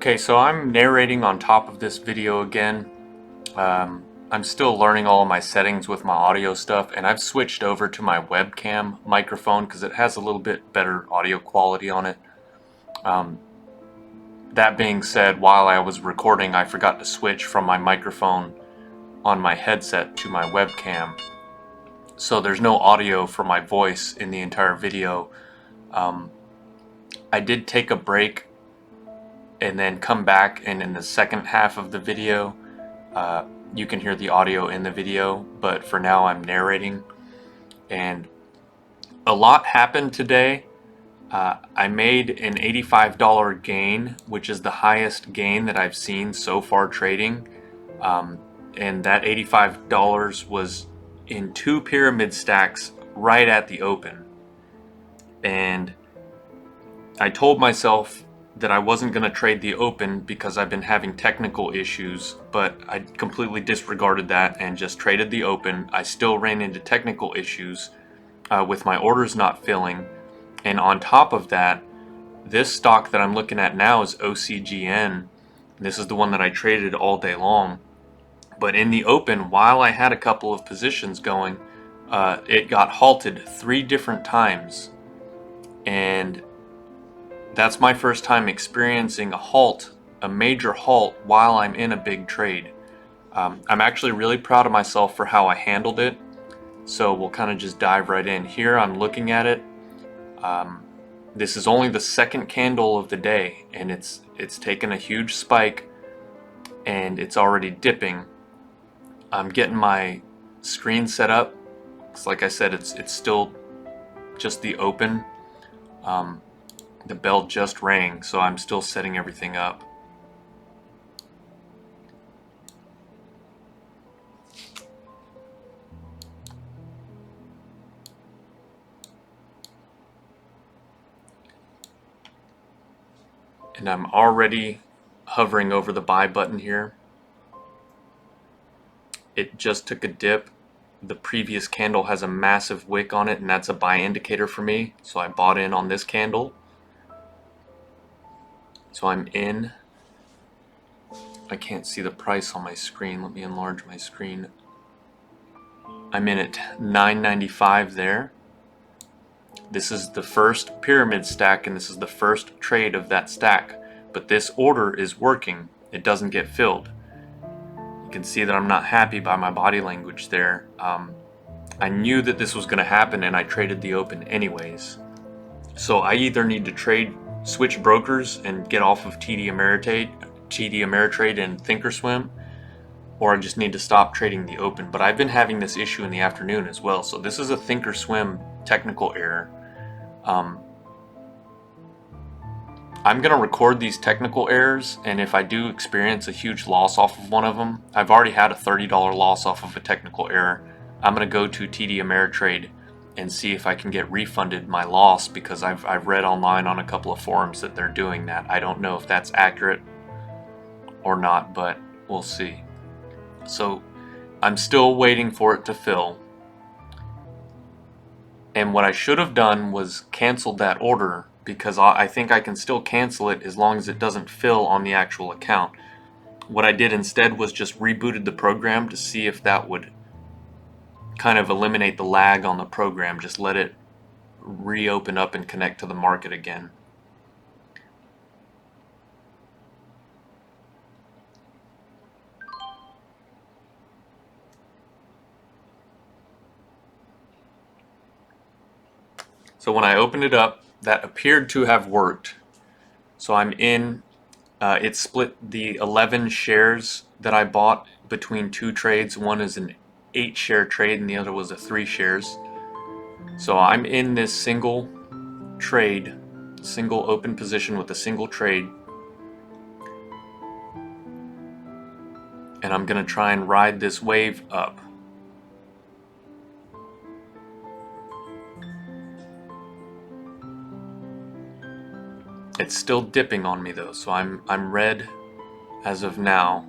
Okay, so I'm narrating on top of this video again. I'm still learning all of my settings with my audio stuff, and I've switched over to my webcam microphone because it has a little bit better audio quality on it. That being said, while I was recording, I forgot to switch from my microphone on my headset to my webcam. So there's no audio for my voice in the entire video. I did take a break and then come back, and in the second half of the video you can hear the audio in the video, but for now I'm narrating. And a lot happened today. I made an $85 gain, which is the highest gain that I've seen so far trading, and that $85 was in 2 pyramid stacks right at the open. And I told myself that I wasn't going to trade the open because I've been having technical issues, but I completely disregarded that and just traded the open. I still ran into technical issues with my orders not filling, and on top of that, this stock that I'm looking at now is OCGN. This is the one that I traded all day long, but in the open, while I had a couple of positions going, it got halted 3 different times, and that's my first time experiencing a major halt while I'm in a big trade. I'm actually really proud of myself for how I handled it. So we'll kind of just dive right in. Here I'm looking at it. This is only the second candle of the day, and it's taken a huge spike and it's already dipping. I'm getting my screen set up. It's like I said, it's still just the open. The bell just rang, so I'm still setting everything up. And I'm already hovering over the buy button here. It just took a dip. The previous candle has a massive wick on it, and that's a buy indicator for me. So I bought in on this candle. So I'm in. I can't see the price on my screen. Let me enlarge my screen. I'm in at $9.95 there. This is the first pyramid stack, and this is the first trade of that stack. But this order is working. It doesn't get filled. You can see that I'm not happy by my body language there. I knew that this was going to happen, and I traded the open anyways. So I either need to switch brokers and get off of TD Ameritrade and Thinkorswim, or I just need to stop trading the open. But I've been having this issue in the afternoon as well. So this is a Thinkorswim technical error. I'm going to record these technical errors, and if I do experience a huge loss off of one of them, I've already had a $30 loss off of a technical error. I'm going to go to TD Ameritrade and see if I can get refunded my loss, because I've read online on a couple of forums that they're doing that. I don't know if that's accurate or not, but we'll see. So I'm still waiting for it to fill. And what I should have done was canceled that order, because I think I can still cancel it as long as it doesn't fill on the actual account. What I did instead was just rebooted the program to see if that would kind of eliminate the lag on the program, just let it reopen up and connect to the market again. So when I opened it up, that appeared to have worked. So I'm in. It split the 11 shares that I bought between 2 trades. One is an 8-share trade and the other was a 3 shares. So I'm in this single trade, single open position with a single trade. And I'm going to try and ride this wave up. It's still dipping on me though, so I'm red as of now,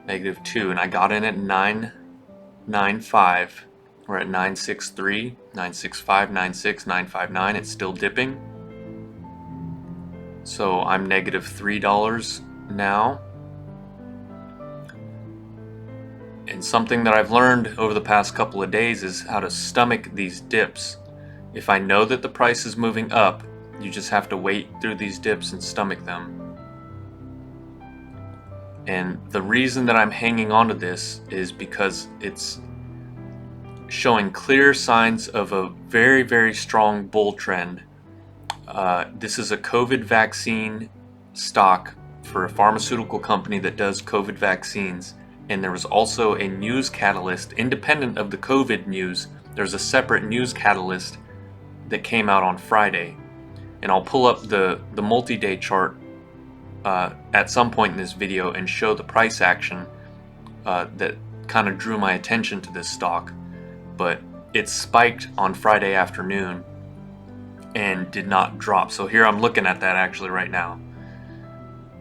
-2, and I got in at 9.95. We're at 9.63, 9.65, 9.6, 9.59. It's still dipping. So I'm negative $3 now. And something that I've learned over the past couple of days is how to stomach these dips. If I know that the price is moving up, you just have to wait through these dips and stomach them. And the reason that I'm hanging on to this is because it's showing clear signs of a very, very strong bull trend. This is a COVID vaccine stock for a pharmaceutical company that does COVID vaccines. And there was also a news catalyst, independent of the COVID news. There's a separate news catalyst that came out on Friday. And I'll pull up the multi-day chart at some point in this video and show the price action that kind of drew my attention to this stock. But it spiked on Friday afternoon and did not drop. So here I'm looking at that actually right now.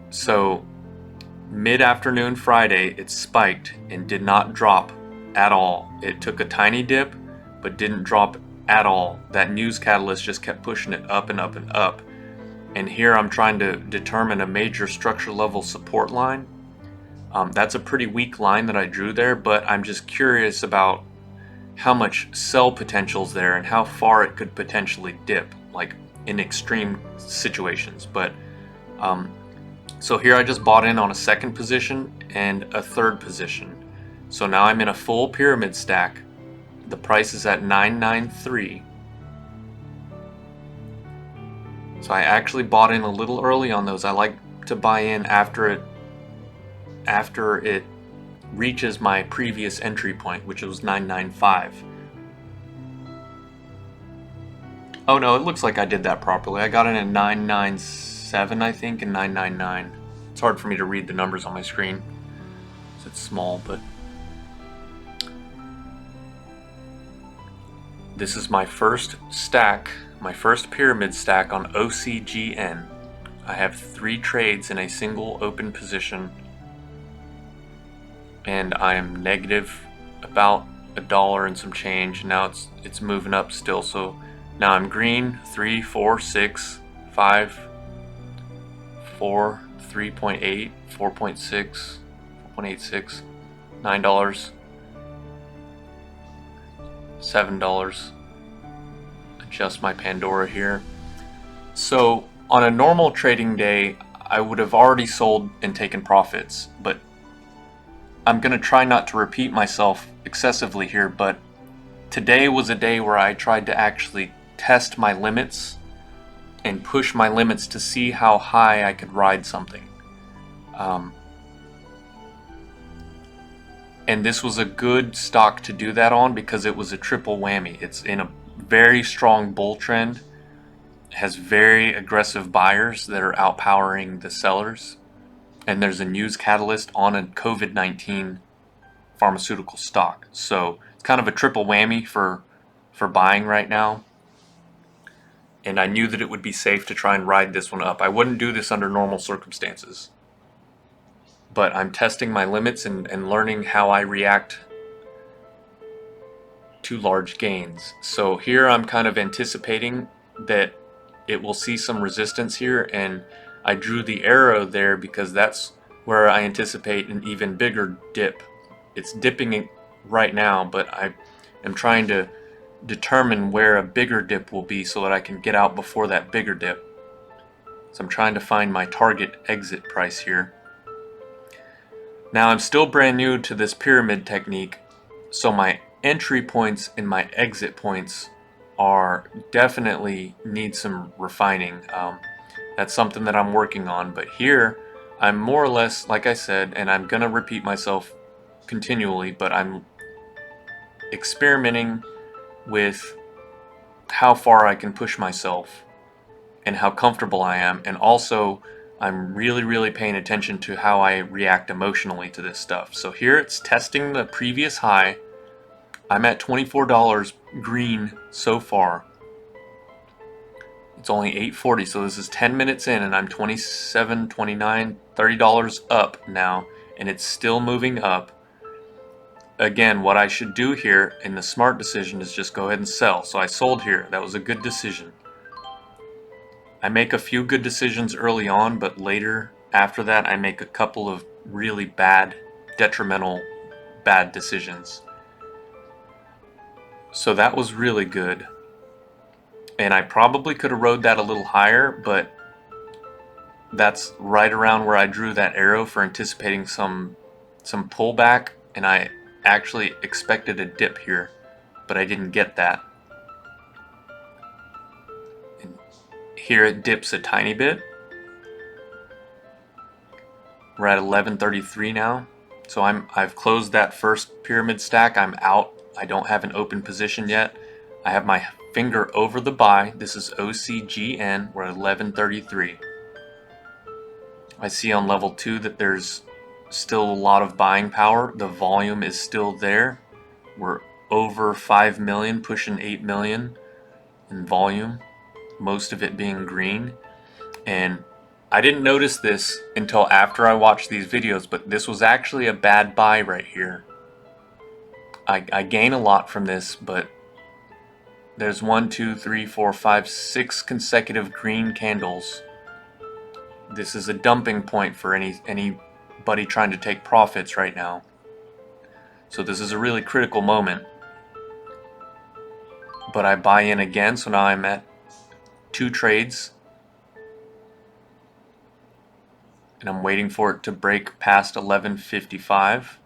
So mid-afternoon Friday, it spiked and did not drop at all. It took a tiny dip, but didn't drop at all. That news catalyst just kept pushing it up and up and up. And here I'm trying to determine a major structure level support line. That's a pretty weak line that I drew there, but I'm just curious about how much sell potential is there and how far it could potentially dip, like in extreme situations. But so here I just bought in on a second position and a third position. So now I'm in a full pyramid stack. The price is at 993. So I actually bought in a little early on those. I like to buy in after it reaches my previous entry point, which was 995. Oh no, it looks like I did that properly. I got in at 997, I think, and 999. It's hard for me to read the numbers on my screen. It's small, but this is my first stack, my first pyramid stack on OCGN. I have 3 trades in a single open position, and I am negative about $1 and some change. Now it's moving up still, so now I'm green 3, 4, 6, 5, 4, 3.8, 4.6, 4.86, $9, $7. Adjust my Pandora here. So on a normal trading day, I would have already sold and taken profits, but I'm going to try not to repeat myself excessively here, but today was a day where I tried to actually test my limits and push my limits to see how high I could ride something. And this was a good stock to do that on because it was a triple whammy. It's in a very strong bull trend, has very aggressive buyers that are outpowering the sellers, and there's a news catalyst on a COVID-19 pharmaceutical stock. So it's kind of a triple whammy for buying right now. And I knew that it would be safe to try and ride this one up. I wouldn't do this under normal circumstances, but I'm testing my limits and learning how I react to large gains. So here I'm kind of anticipating that it will see some resistance here, and I drew the arrow there because that's where I anticipate an even bigger dip. It's dipping right now, but I am trying to determine where a bigger dip will be so that I can get out before that bigger dip. So I'm trying to find my target exit price here. Now I'm still brand new to this pyramid technique, so my entry points and my exit points are definitely need some refining. That's something that I'm working on, but here I'm more or less, like I said, and I'm gonna repeat myself continually, but I'm experimenting with how far I can push myself and how comfortable I am, and also I'm really paying attention to how I react emotionally to this stuff. So here it's testing the previous high. I'm at $24 green so far. It's only 8:40, so this is 10 minutes in, and I'm $27, $29, $30 up now, and it's still moving up. Again, what I should do here in the smart decision is just go ahead and sell. So I sold here. That was a good decision. I make a few good decisions early on, but later, after that, I make a couple of really bad, detrimental, bad decisions. So that was really good. And I probably could have rode that a little higher, but that's right around where I drew that arrow for anticipating some pullback, and I actually expected a dip here, but I didn't get that. And here it dips a tiny bit. We're at 1133 now. So I've closed that first pyramid stack. I'm out. I don't have an open position yet. I have my finger over the buy. This is OCGN. We're at 1133. I see on level 2 that there's still a lot of buying power. The volume is still there. We're over 5 million, pushing 8 million in volume, most of it being green. And I didn't notice this until after I watched these videos, but this was actually a bad buy right here. I gain a lot from this, but there's 1, 2, 3, 4, 5, 6 consecutive green candles. This is a dumping point for anybody trying to take profits right now. So this is a really critical moment. But I buy in again, so now I'm at 2 trades. And I'm waiting for it to break past 1155.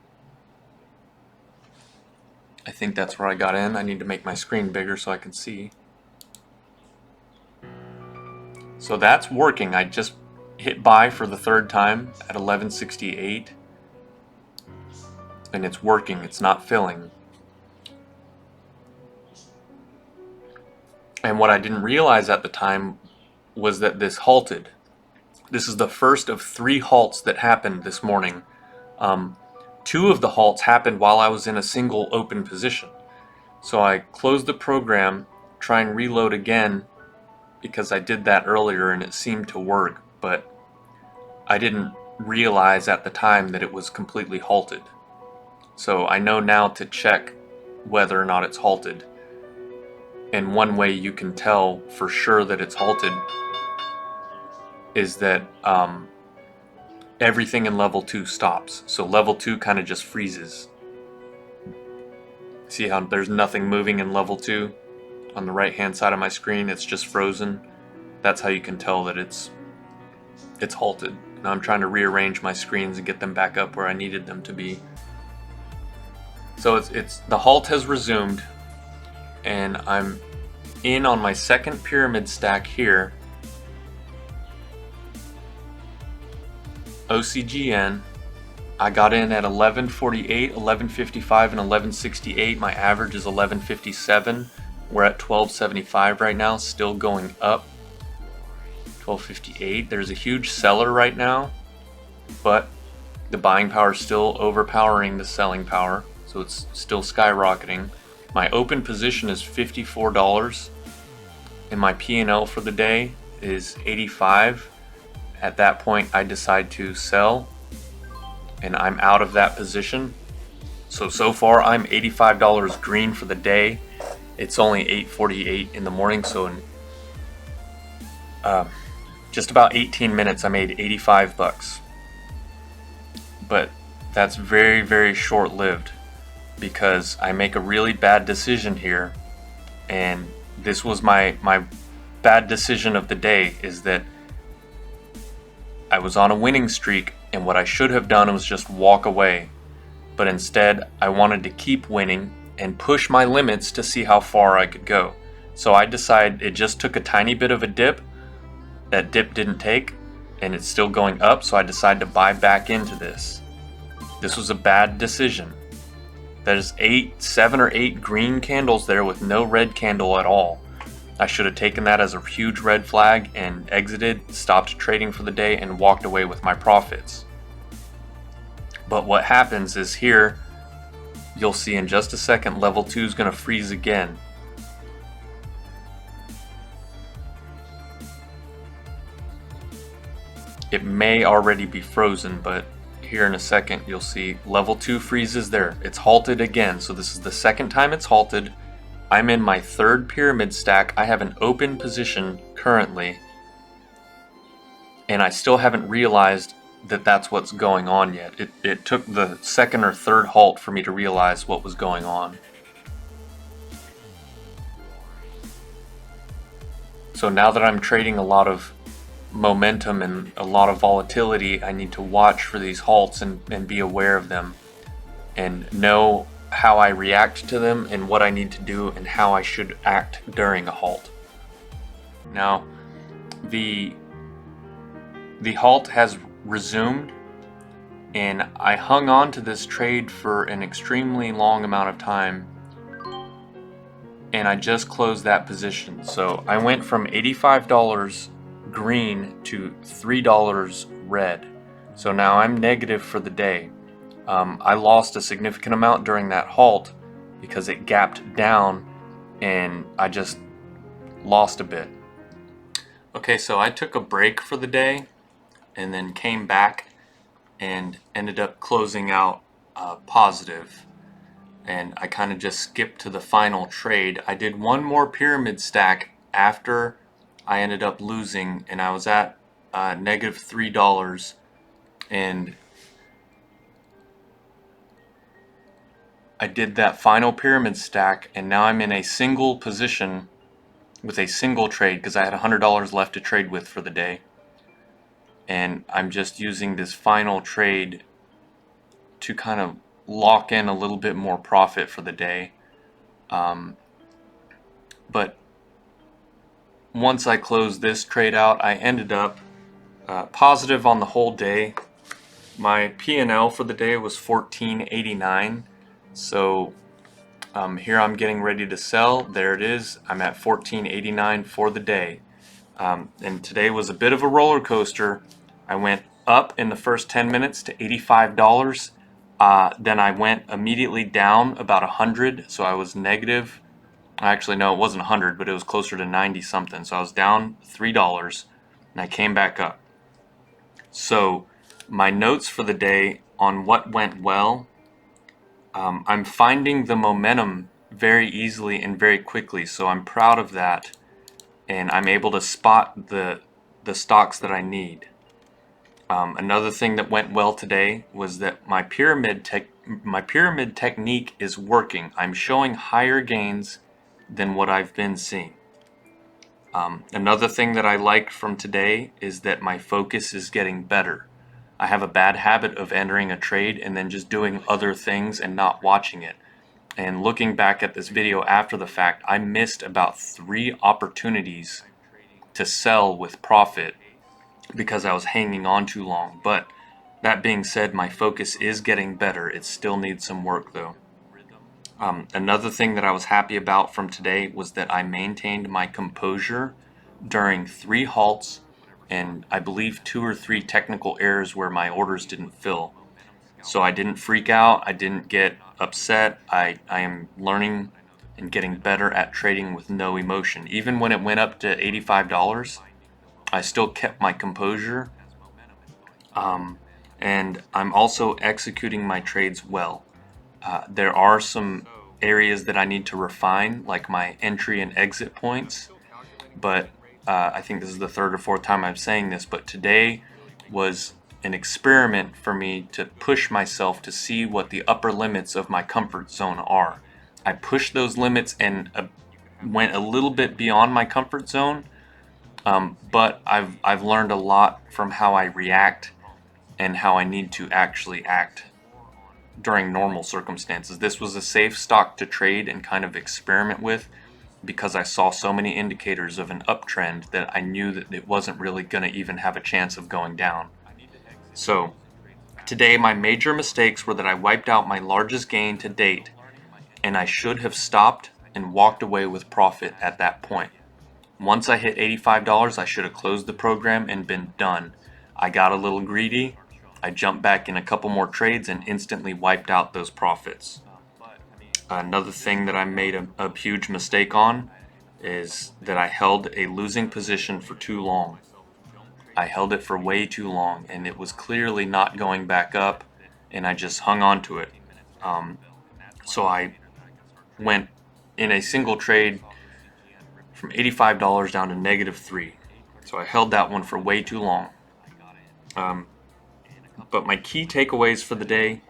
I think that's where I got in. I need to make my screen bigger so I can see. So that's working. I just hit buy for the 3rd time at 1168. And it's working. It's not filling. And what I didn't realize at the time was that this halted. This is the first of 3 halts that happened this morning. 2 of the halts happened while I was in a single open position. So I closed the program, try and reload again, because I did that earlier and it seemed to work, but I didn't realize at the time that it was completely halted. So I know now to check whether or not it's halted. And one way you can tell for sure that it's halted is that everything in level 2 stops. So level 2 kind of just freezes. See how there's nothing moving in level 2? On the right hand side of my screen, it's just frozen. That's how you can tell that it's halted. Now I'm trying to rearrange my screens and get them back up where I needed them to be. So it's the halt has resumed, and I'm in on my 2nd pyramid stack here. OCGN. I got in at 1148, 1155, and 1168. My average is 1157. We're at 1275 right now, still going up. 1258. There's a huge seller right now, but the buying power is still overpowering the selling power, so it's still skyrocketing. My open position is $54, and my P&L for the day is 85. At that point, I decide to sell, and I'm out of that position. So far, I'm $85 green for the day. It's only 8:48 in the morning, so in just about 18 minutes, I made 85 bucks. But that's very, very short-lived, because I make a really bad decision here, and this was my bad decision of the day, is that I was on a winning streak, and what I should have done was just walk away. But instead, I wanted to keep winning and push my limits to see how far I could go. So I decided it just took a tiny bit of a dip. That dip didn't take, and it's still going up, so I decided to buy back into this. This was a bad decision. There's 7 or 8 green candles there with no red candle at all. I should have taken that as a huge red flag and exited, stopped trading for the day, and walked away with my profits. But what happens is here, you'll see in just a second, level 2 is going to freeze again. It may already be frozen, but here in a second you'll see level 2 freezes there. It's halted again, so this is the 2nd time it's halted. I'm in my 3rd pyramid stack. I have an open position currently, and I still haven't realized that that's what's going on yet. It took the second or third halt for me to realize what was going on. So now that I'm trading a lot of momentum and a lot of volatility, I need to watch for these halts and be aware of them and know how I react to them and what I need to do and how I should act during a halt. Now, the halt has resumed, and I hung on to this trade for an extremely long amount of time, and I just closed that position. So I went from $85 green to $3 red. So now I'm negative for the day. I lost a significant amount during that halt because it gapped down and I just lost a bit. Okay, so I took a break for the day and then came back and ended up closing out positive. And I kind of just skipped to the final trade. I did one more pyramid stack after I ended up losing, and I was at negative $3, and I did that final pyramid stack, and now I'm in a single position with a single trade because I had $100 left to trade with for the day, and I'm just using this final trade to kind of lock in a little bit more profit for the day. But once I closed this trade out, I ended up positive on the whole day. My P&L for the day was $14.89. So here I'm getting ready to sell. There it is. I'm at $14.89 for the day. And today was a bit of a roller coaster. I went up in the first 10 minutes to $85. Then I went immediately down about 100. So I was negative. Actually, no, it wasn't 100, but it was closer to 90 something. So I was down $3 and I came back up. So my notes for the day on what went well, I'm finding the momentum very easily and very quickly. So I'm proud of that. And I'm able to spot the stocks that I need. Another thing that went well today was that my pyramid technique is working. I'm showing higher gains than what I've been seeing. Another thing that I liked from today is that my focus is getting better. I have a bad habit of entering a trade and then just doing other things and not watching it. And looking back at this video after the fact, I missed about 3 opportunities to sell with profit because I was hanging on too long. But that being said, my focus is getting better. It still needs some work though. Another thing that I was happy about from today was that I maintained my composure during 3 halts and I believe 2 or 3 technical errors where my orders didn't fill. So I didn't freak out, I didn't get upset. I am learning and getting better at trading with no emotion. Even when it went up to $85, I still kept my composure. And I'm also executing my trades well. There are some areas that I need to refine, like my entry and exit points, but I think this is the 3rd or 4th time I'm saying this, but today was an experiment for me to push myself to see what the upper limits of my comfort zone are. I pushed those limits and went a little bit beyond my comfort zone, but I've learned a lot from how I react and how I need to actually act during normal circumstances. This was a safe stock to trade and kind of experiment with because I saw so many indicators of an uptrend that I knew that it wasn't really going to even have a chance of going down. So today my major mistakes were that I wiped out my largest gain to date, and I should have stopped and walked away with profit at that point. Once I hit $85, I should have closed the program and been done. I got a little greedy. I jumped back in a couple more trades and instantly wiped out those profits. Another thing that I made a huge mistake on is that I held a losing position for too long. I held it for way too long and it was clearly not going back up and I just hung on to it. So I went in a single trade from $85 down to -3. So I held that one for way too long. But my key takeaways for the day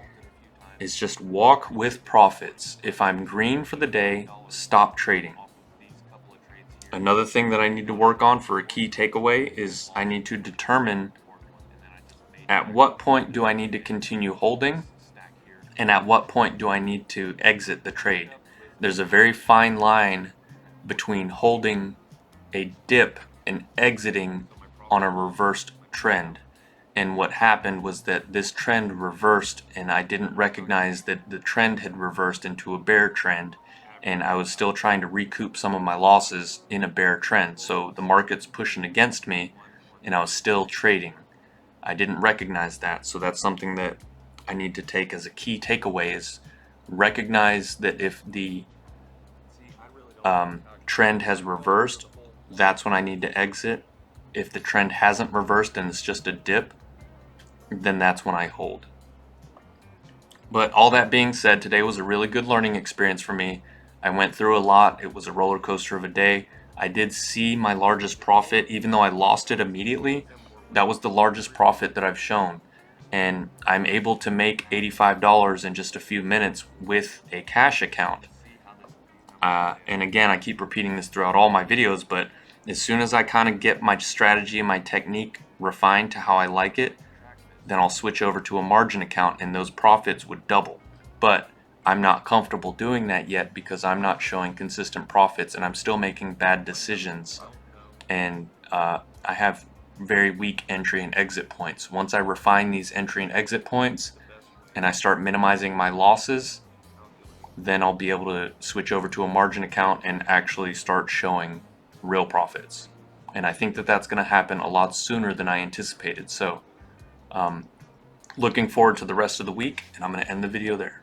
is just walk with profits. If I'm green for the day, stop trading. Another thing that I need to work on for a key takeaway is I need to determine at what point do I need to continue holding and at what point do I need to exit the trade. There's a very fine line between holding a dip and exiting on a reversed trend. And what happened was that this trend reversed and I didn't recognize that the trend had reversed into a bear trend, and I was still trying to recoup some of my losses in a bear trend. So the market's pushing against me and I was still trading. I didn't recognize that. So that's something that I need to take as a key takeaway, is recognize that if the trend has reversed, that's when I need to exit. If the trend hasn't reversed and it's just a dip, then that's when I hold. But all that being said, today was a really good learning experience for me. I went through a lot. It was a roller coaster of a day. I did see my largest profit, even though I lost it immediately. That was the largest profit that I've shown. And I'm able to make $85 in just a few minutes with a cash account. And again, I keep repeating this throughout all my videos, but as soon as I kind of get my strategy and my technique refined to how I like it, then I'll switch over to a margin account and those profits would double. But I'm not comfortable doing that yet because I'm not showing consistent profits and I'm still making bad decisions. And I have very weak entry and exit points. Once I refine these entry and exit points and I start minimizing my losses, then I'll be able to switch over to a margin account and actually start showing real profits. And I think that that's going to happen a lot sooner than I anticipated. So looking forward to the rest of the week, and I'm going to end the video there.